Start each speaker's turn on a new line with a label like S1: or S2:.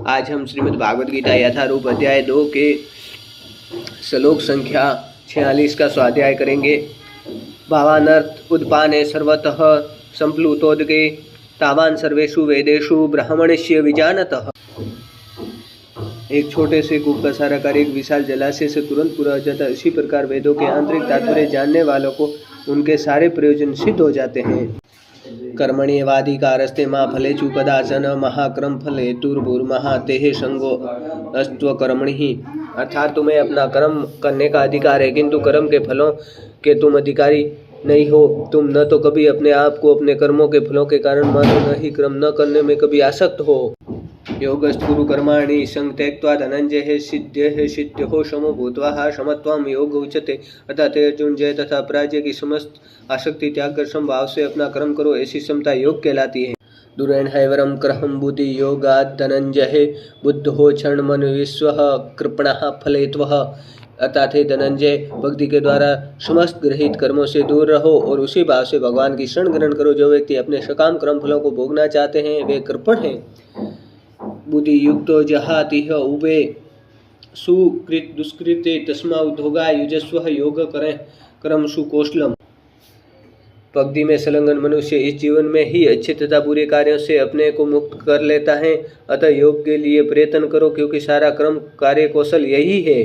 S1: आज हम श्रीमद् भागवत गीता यथारूप अध्याय 2 के श्लोक संख्या 46 का स्वाध्याय करेंगे। भावानर्थ उद्पाने सर्वतः संप्लुतोदके तावान सर्वेषु वेदेषु ब्राह्मणस्य विजानतः। एक छोटे से कूप का सारा कार्य एक विशाल जलाशय से तुरंत पूरा हो जाता है। इसी प्रकार वेदों के आंतरिक तात्पर्य जानने वालों को उनके सारे प्रयोजन सिद्ध हो जाते हैं। कर्मण्येवाधिकारस्ते मा फलेषु कदाचन महाक्रम फलेतुर्भुर्महा तेहे संगो अस्त्व कर्मणि। अर्थात तुम्हें अपना कर्म करने का अधिकार है, किंतु कर्म के फलों के तुम अधिकारी नहीं हो। तुम न तो कभी अपने आप को अपने कर्मों के फलों के कारण मानो, न ही कर्म न करने में कभी आसक्त हो। योगस्तुरु कर्माणि संत्यक्त्वा धनंजय सिद्ध्यो शमो भूत्वा समत्वं योग उच्यते। अर्थात अर्जुन, जय तथा पराजय की समस्त आसक्ति त्याग कर समभाव से अपना कर्म करो, ऐसी क्षमता योग कहलाती है। दुरेण हैवरम क्रहम बुद्धि योगात् धनंजय बुद्धो क्षण मन विश्व कृपणः फलेत्वः। अर्थात हे धनंजय, भक्ति के द्वारा समस्त गृहीत कर्मों से दूर रहो और उसी भाव से भगवान की शरण ग्रहण करो। जो व्यक्ति अपने सकाम कर्म फलों को भोगना चाहते हैं वे कृपण हैं। बुद्धि युक्तो जहातिह उभे सुकृत दुष्कृते तस्मा उद्योगा युजस्व योग करें कर्म सुकौशलम। भक्ति में संलग्न मनुष्य इस जीवन में ही अच्छे तथा बुरे कार्यों से अपने को मुक्त कर लेता है। अतः योग के लिए प्रयत्न करो, क्योंकि सारा कर्म कार्य कौशल यही है।